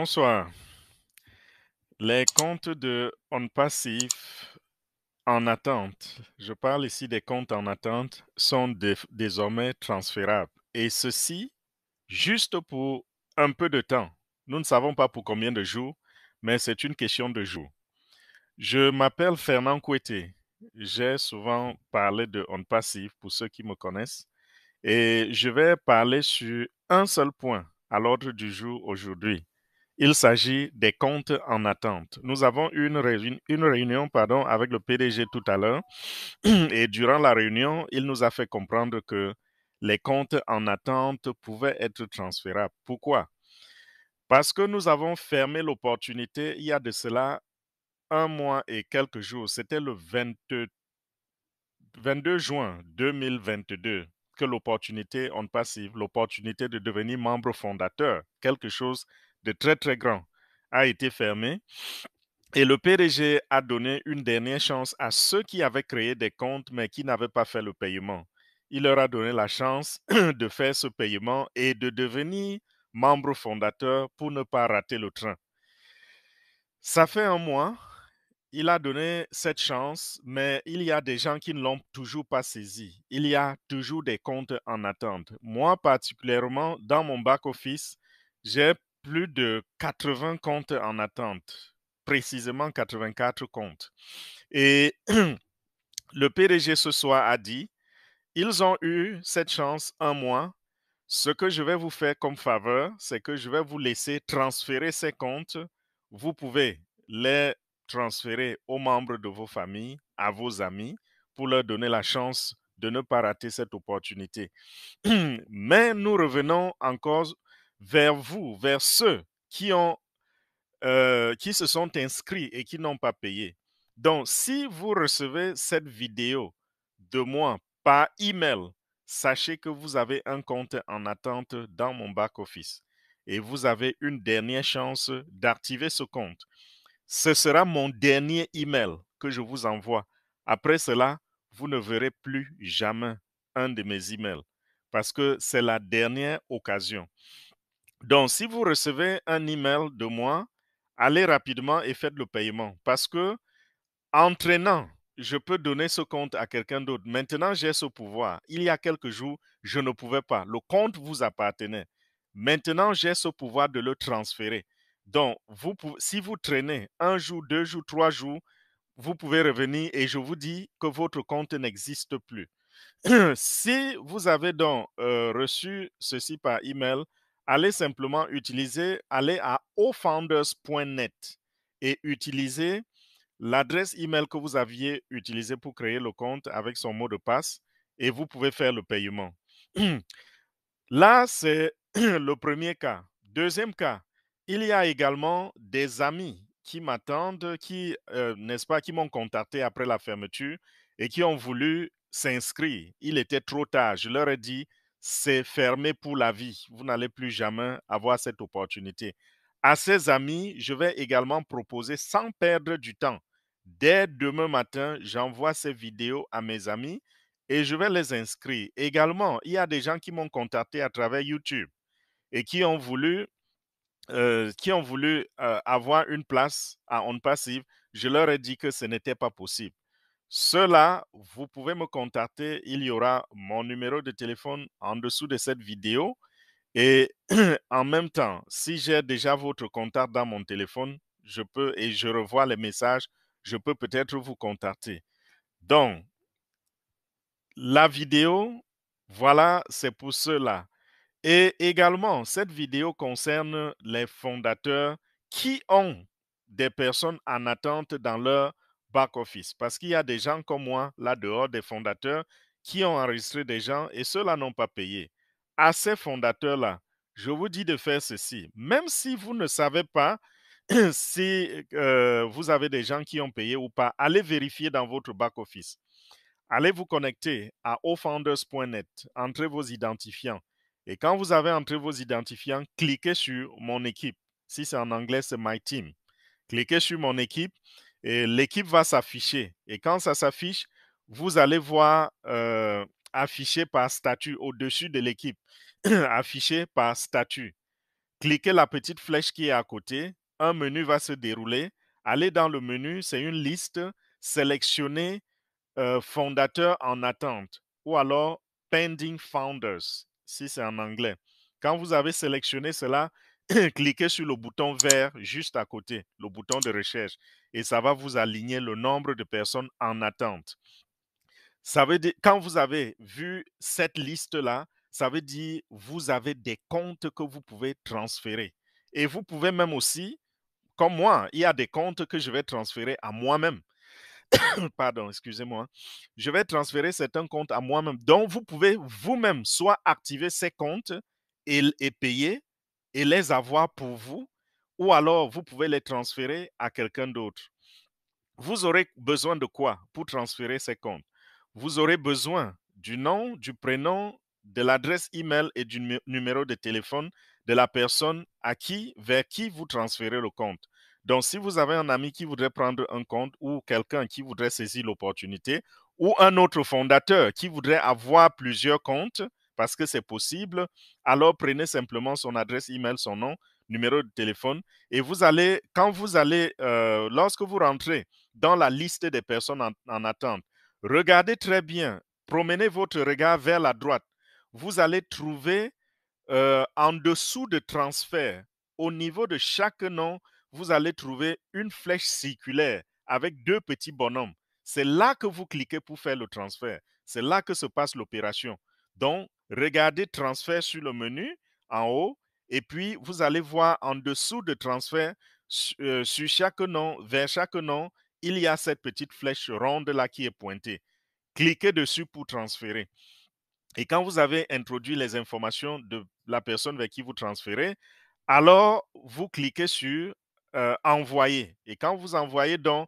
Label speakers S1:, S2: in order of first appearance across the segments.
S1: Bonsoir. Les comptes de OnPassif en attente, je parle ici des comptes en attente, sont désormais transférables. Et ceci, juste pour un peu de temps. Nous ne savons pas pour combien de jours, mais c'est une question de jours. Je m'appelle Fernand Kouete. J'ai souvent parlé de OnPassif pour ceux qui me connaissent. Et je vais parler sur un seul point à l'ordre du jour aujourd'hui. Il s'agit des comptes en attente. Nous avons eu une réunion avec le PDG tout à l'heure et durant la réunion, il nous a fait comprendre que les comptes en attente pouvaient être transférables. Pourquoi? Parce que nous avons fermé l'opportunité il y a de cela un mois et quelques jours. C'était le 22 juin 2022 que l'opportunité on passive, l'opportunité de devenir membre fondateur, quelque chose de très très grand, a été fermée. Et le PDG a donné une dernière chance à ceux qui avaient créé des comptes mais qui n'avaient pas fait le paiement. Il leur a donné la chance de faire ce paiement et de devenir membre fondateur pour ne pas rater le train. Ça fait un mois, il a donné cette chance, mais il y a des gens qui ne l'ont toujours pas saisi. Il y a toujours des comptes en attente. Moi, particulièrement, dans mon back-office, j'ai plus de 80 comptes en attente, précisément 84 comptes. Et le PDG ce soir a dit, ils ont eu cette chance un mois. Ce que je vais vous faire comme faveur, c'est que je vais vous laisser transférer ces comptes. Vous pouvez les transférer aux membres de vos familles, à vos amis, pour leur donner la chance de ne pas rater cette opportunité. Mais nous revenons encore vers vous, vers ceux qui se sont inscrits et qui n'ont pas payé. Donc, si vous recevez cette vidéo de moi par email, sachez que vous avez un compte en attente dans mon back-office et vous avez une dernière chance d'activer ce compte. Ce sera mon dernier email que je vous envoie. Après cela, vous ne verrez plus jamais un de mes emails parce que c'est la dernière occasion. Donc, si vous recevez un email de moi, allez rapidement et faites le paiement parce que entraînant, je peux donner ce compte à quelqu'un d'autre. Maintenant, j'ai ce pouvoir. Il y a quelques jours, je ne pouvais pas. Le compte vous appartenait. Maintenant, j'ai ce pouvoir de le transférer. Donc, si vous traînez un jour, 2 jours, 3 jours, vous pouvez revenir et je vous dis que votre compte n'existe plus. Si vous avez donc reçu ceci par email, allez simplement allez à ofounders.net et utilisez l'adresse email que vous aviez utilisée pour créer le compte avec son mot de passe et vous pouvez faire le paiement. Là, c'est le premier cas. Deuxième cas, il y a également des amis qui m'attendent, n'est-ce pas, qui m'ont contacté après la fermeture et qui ont voulu s'inscrire. Il était trop tard. Je leur ai dit, c'est fermé pour la vie. Vous n'allez plus jamais avoir cette opportunité. À ces amis, je vais également proposer, sans perdre du temps, dès demain matin, j'envoie ces vidéos à mes amis et je vais les inscrire. Également, il y a des gens qui m'ont contacté à travers YouTube et qui ont voulu avoir une place à OnPassive. Je leur ai dit que ce n'était pas possible. Ceux-là, vous pouvez me contacter. Il y aura mon numéro de téléphone en dessous de cette vidéo. Et en même temps, si j'ai déjà votre contact dans mon téléphone, je peux et je revois les messages, je peux peut-être vous contacter. Donc, la vidéo, voilà, c'est pour cela. Et également, cette vidéo concerne les fondateurs qui ont des personnes en attente dans leur back-office. Parce qu'il y a des gens comme moi, là dehors, des fondateurs qui ont enregistré des gens et ceux-là n'ont pas payé. À ces fondateurs-là, je vous dis de faire ceci. Même si vous ne savez pas si vous avez des gens qui ont payé ou pas, allez vérifier dans votre back-office. Allez vous connecter à ofounders.net, entrez vos identifiants. Et quand vous avez entré vos identifiants, cliquez sur mon équipe. Si c'est en anglais, c'est My Team. Cliquez sur mon équipe et l'équipe va s'afficher. Et quand ça s'affiche, vous allez voir affiché par statut au-dessus de l'équipe. Affiché par statut. cliquez la petite flèche qui est à côté, un menu va se dérouler. Allez dans le menu, c'est une liste, sélectionnez fondateur en attente ou alors pending founders, si c'est en anglais. Quand vous avez sélectionné cela, cliquez sur le bouton vert juste à côté, le bouton de recherche, et ça va vous aligner le nombre de personnes en attente. Ça veut dire, quand vous avez vu cette liste-là, ça veut dire vous avez des comptes que vous pouvez transférer. Et vous pouvez même aussi, comme moi, il y a des comptes que je vais transférer à moi-même. Pardon, excusez-moi. Je vais transférer certains comptes à moi-même. Donc, vous pouvez vous-même soit activer ces comptes et payer et les avoir pour vous, ou alors vous pouvez les transférer à quelqu'un d'autre. Vous aurez besoin de quoi pour transférer ces comptes? Vous aurez besoin du nom, du prénom, de l'adresse email et du numéro de téléphone de la personne vers qui vous transférez le compte. Donc, si vous avez un ami qui voudrait prendre un compte ou quelqu'un qui voudrait saisir l'opportunité ou un autre fondateur qui voudrait avoir plusieurs comptes, parce que c'est possible, alors prenez simplement son adresse email, son nom, numéro de téléphone et vous allez, lorsque vous rentrez dans la liste des personnes en attente, regardez très bien, promenez votre regard vers la droite. Vous allez trouver en dessous de transfert, au niveau de chaque nom, vous allez trouver une flèche circulaire avec deux petits bonhommes. C'est là que vous cliquez pour faire le transfert. C'est là que se passe l'opération. Donc, regardez transfert sur le menu en haut et puis vous allez voir en dessous de transfert, sur chaque nom, vers chaque nom, il y a cette petite flèche ronde là qui est pointée. Cliquez dessus pour transférer. Et quand vous avez introduit les informations de la personne vers qui vous transférez, alors vous cliquez sur envoyer. Et quand vous envoyez, donc,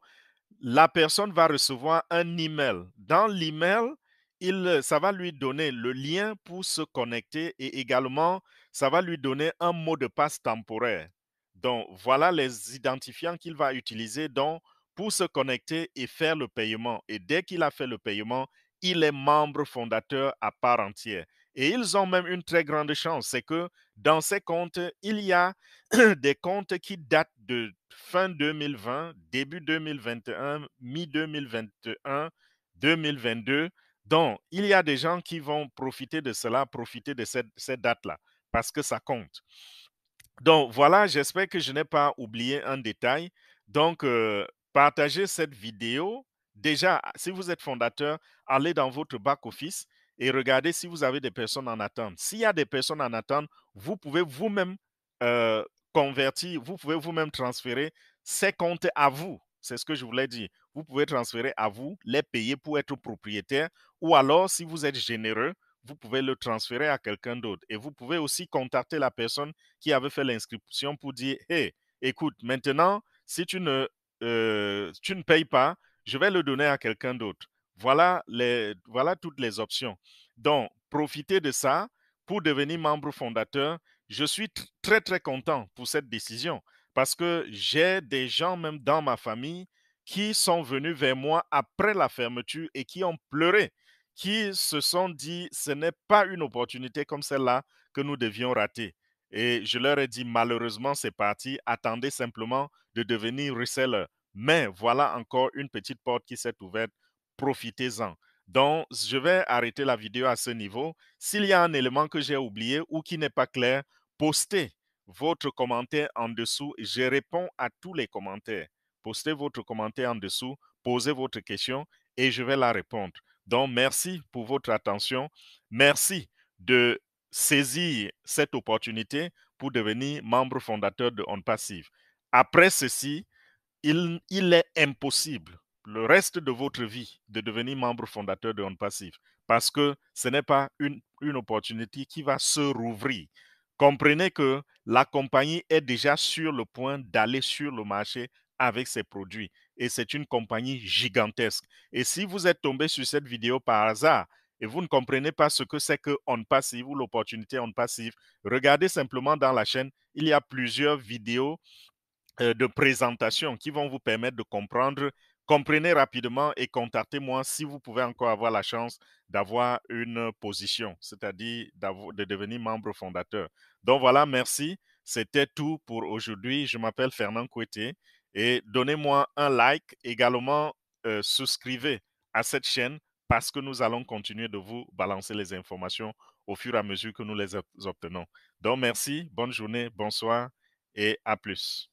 S1: la personne va recevoir un email. Dans l'email, ça va lui donner le lien pour se connecter et également, ça va lui donner un mot de passe temporaire. Donc, voilà les identifiants qu'il va utiliser donc, pour se connecter et faire le paiement. Et dès qu'il a fait le paiement, il est membre fondateur à part entière. Et ils ont même une très grande chance, c'est que dans ces comptes, il y a des comptes qui datent de fin 2020, début 2021, mi-2021, 2022. Donc, il y a des gens qui vont profiter de cela, profiter de cette date-là, parce que ça compte. Donc, voilà, j'espère que je n'ai pas oublié un détail. Donc, partagez cette vidéo. Déjà, si vous êtes fondateur, allez dans votre back-office et regardez si vous avez des personnes en attente. S'il y a des personnes en attente, vous pouvez vous-même euh, convertir, vous pouvez vous-même transférer ces comptes à vous. C'est ce que je voulais dire. Vous pouvez transférer à vous, les payer pour être propriétaire, ou alors, si vous êtes généreux, vous pouvez le transférer à quelqu'un d'autre. Et vous pouvez aussi contacter la personne qui avait fait l'inscription pour dire, hey, écoute, maintenant, si tu ne payes pas, je vais le donner à quelqu'un d'autre. Voilà toutes les options. Donc, profitez de ça pour devenir membre fondateur. Je suis très, très content pour cette décision parce que j'ai des gens même dans ma famille qui sont venus vers moi après la fermeture et qui ont pleuré, qui se sont dit, ce n'est pas une opportunité comme celle-là que nous devions rater. Et je leur ai dit, malheureusement, c'est parti. Attendez simplement de devenir reseller. Mais voilà encore une petite porte qui s'est ouverte. Profitez-en. Donc, je vais arrêter la vidéo à ce niveau. S'il y a un élément que j'ai oublié ou qui n'est pas clair, postez votre commentaire en dessous. Je réponds à tous les commentaires. Postez votre commentaire en dessous, posez votre question et je vais la répondre. Donc, merci pour votre attention. Merci de saisir cette opportunité pour devenir membre fondateur de OnPassive. Après ceci, il est impossible le reste de votre vie de devenir membre fondateur de OnPassive parce que ce n'est pas une opportunité qui va se rouvrir. Comprenez que la compagnie est déjà sur le point d'aller sur le marché avec ses produits et c'est une compagnie gigantesque. Et si vous êtes tombé sur cette vidéo par hasard et vous ne comprenez pas ce que c'est que OnPassive ou l'opportunité OnPassive, regardez simplement dans la chaîne, il y a plusieurs vidéos de présentation qui vont vous permettre de comprendre. Comprenez rapidement et contactez-moi si vous pouvez encore avoir la chance d'avoir une position, c'est-à-dire de devenir membre fondateur. Donc voilà, merci. C'était tout pour aujourd'hui. Je m'appelle Fernand Kouete et donnez-moi un like. Également, souscrivez à cette chaîne parce que nous allons continuer de vous balancer les informations au fur et à mesure que nous les obtenons. Donc, merci, bonne journée, bonsoir et à plus.